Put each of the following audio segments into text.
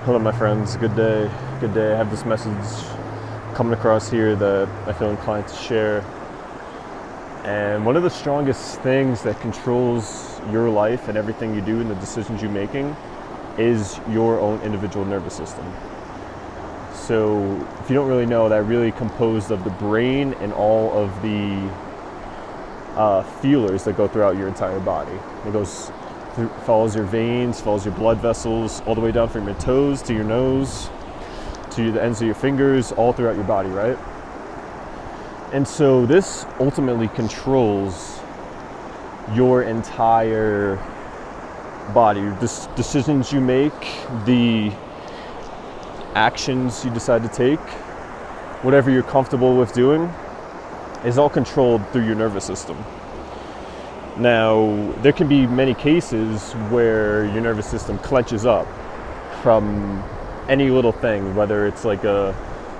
Hello, my friends. Good day. Good day. I have this message coming across here that I feel inclined to share. And one of the strongest things that controls your life and everything you do and the decisions you're making is your own individual nervous system. So if you don't really know, that really composed of the brain and all of the feelers that go throughout your entire body. It goes through, follows your veins, follows your blood vessels, all the way down from your toes to your nose, to the ends of your fingers, all throughout your body, right? And so this ultimately controls your entire body. The decisions you make, the actions you decide to take, whatever you're comfortable with doing, is all controlled through your nervous system. Now, there can be many cases where your nervous system clenches up from any little thing, whether it's like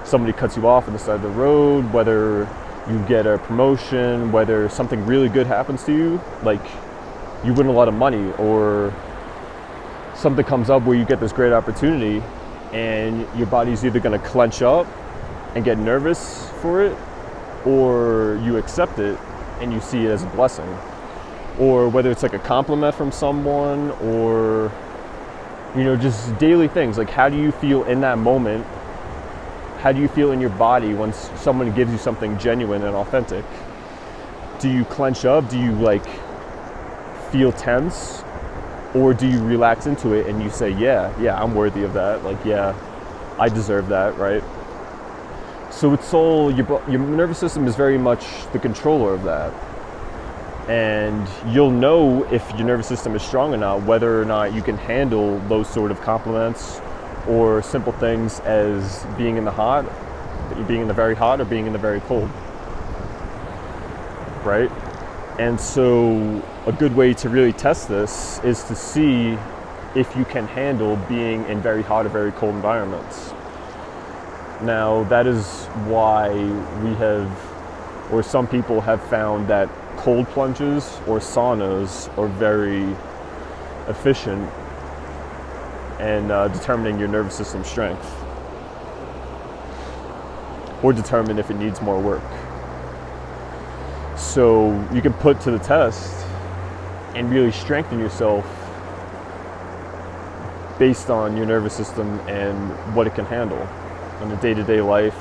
somebody cuts you off on the side of the road, whether you get a promotion, whether something really good happens to you, like you win a lot of money, or something comes up where you get this great opportunity and your body's either going to clench up and get nervous for it, or you accept it and you see it as a blessing. Or whether it's like a compliment from someone, or just daily things, like how do you feel in that moment? How do you feel in your body when someone gives you something genuine and authentic? Do you clench up? Do you feel tense? Or do you relax into it and you say, yeah, I'm worthy of that. Yeah, I deserve that, right? So it's all, your nervous system is very much the controller of that. And you'll know if your nervous system is strong or not, whether or not you can handle those sort of compliments or simple things as being in the very hot or being in the very cold, right? And so a good way to really test this is to see if you can handle being in very hot or very cold environments. Now, that is why some people have found that cold plunges or saunas are very efficient in determining your nervous system strength, or determine if it needs more work. So you can put to the test and really strengthen yourself based on your nervous system and what it can handle in a day-to-day life,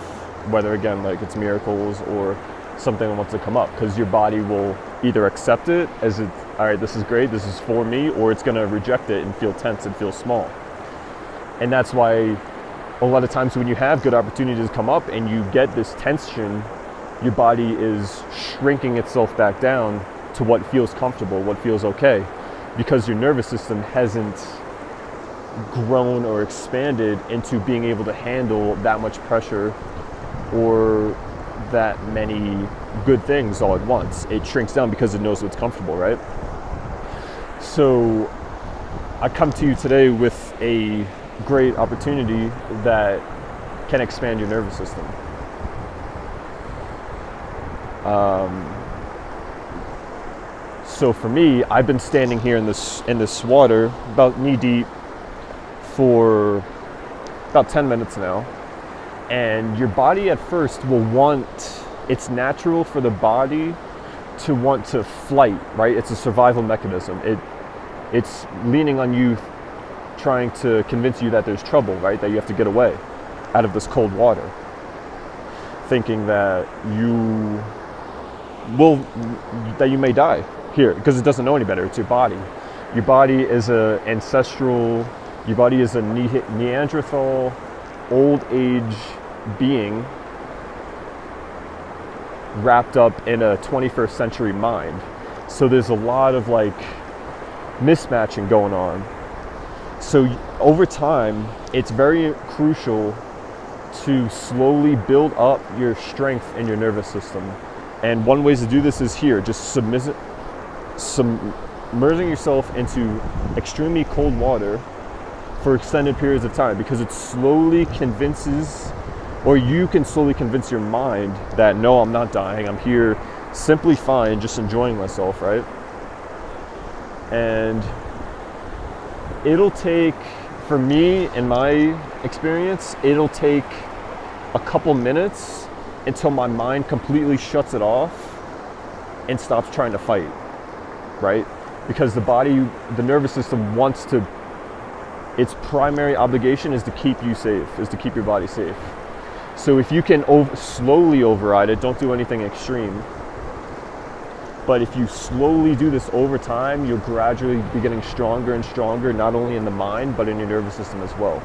whether again it's miracles or something that wants to come up, because your body will either accept it as all right, this is great, this is for me, or it's going to reject it and feel tense and feel small. And that's why a lot of times when you have good opportunities come up and you get this tension, your body is shrinking itself back down to what feels comfortable, what feels okay, because your nervous system hasn't grown or expanded into being able to handle that much pressure or that many good things all at once. It shrinks down because it knows what's comfortable, right? So I come to you today with a great opportunity that can expand your nervous system. So for me, I've been standing here in this water about knee deep for about 10 minutes now. And your body at first will it's natural for the body to want to flight, right? It's a survival mechanism. It's leaning on you, trying to convince you that there's trouble, right? That you have to get away out of this cold water, thinking that you may die here, because it doesn't know any better. It's your body. Your body is a Neanderthal, old age being wrapped up in a 21st century mind. So there's a lot of mismatching going on. So over time, it's very crucial to slowly build up your strength in your nervous system. And one way to do this is here, just submerging yourself into extremely cold water for extended periods of time, because it slowly convinces, or you can slowly convince your mind that no, I'm not dying, I'm here simply fine, just enjoying myself, right? And it'll take For me, in my experience, it'll take a couple minutes until my mind completely shuts it off and stops trying to fight, right? Because the nervous system wants to, its primary obligation is to keep you safe, is to keep your body safe. So if you can slowly override it, don't do anything extreme. But if you slowly do this over time, you'll gradually be getting stronger and stronger, not only in the mind, but in your nervous system as well.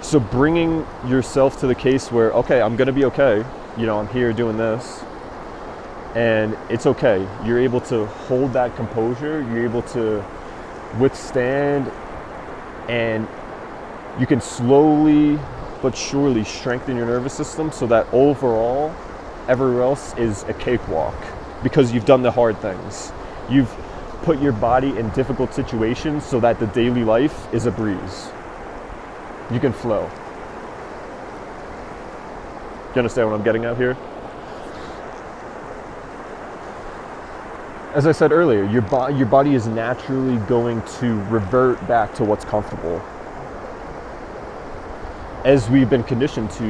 So bringing yourself to the case where, okay, I'm gonna be okay. I'm here doing this, and it's okay. You're able to hold that composure, you're able to withstand, and you can slowly but surely strengthen your nervous system so that overall, everywhere else is a cakewalk because you've done the hard things. You've put your body in difficult situations so that the daily life is a breeze. You can flow. You understand what I'm getting at here? As I said earlier, your body is naturally going to revert back to what's comfortable. As we've been conditioned to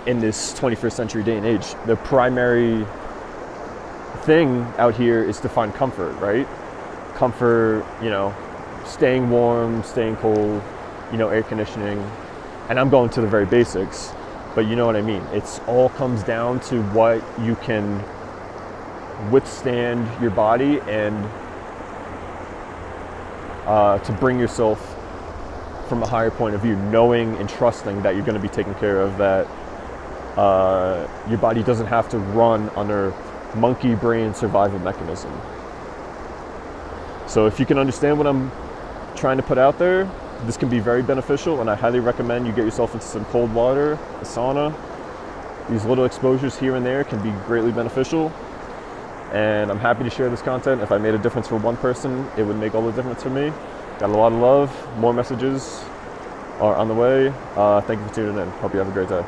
in this 21st century day and age, the primary thing out here is to find comfort, right? Comfort, staying warm, staying cold, air conditioning. And I'm going to the very basics. But you know what I mean. It's all comes down to what you can withstand your body and to bring yourself from a higher point of view, knowing and trusting that you're going to be taken care of, that your body doesn't have to run under monkey brain survival mechanism. So if you can understand what I'm trying to put out there, this can be very beneficial, and I highly recommend you get yourself into some cold water, a sauna. These little exposures here and there can be greatly beneficial, and I'm happy to share this content. If I made a difference for one person, it would make all the difference for me. Got a lot of love. More messages are on the way. Thank you for tuning in. Hope you have a great day.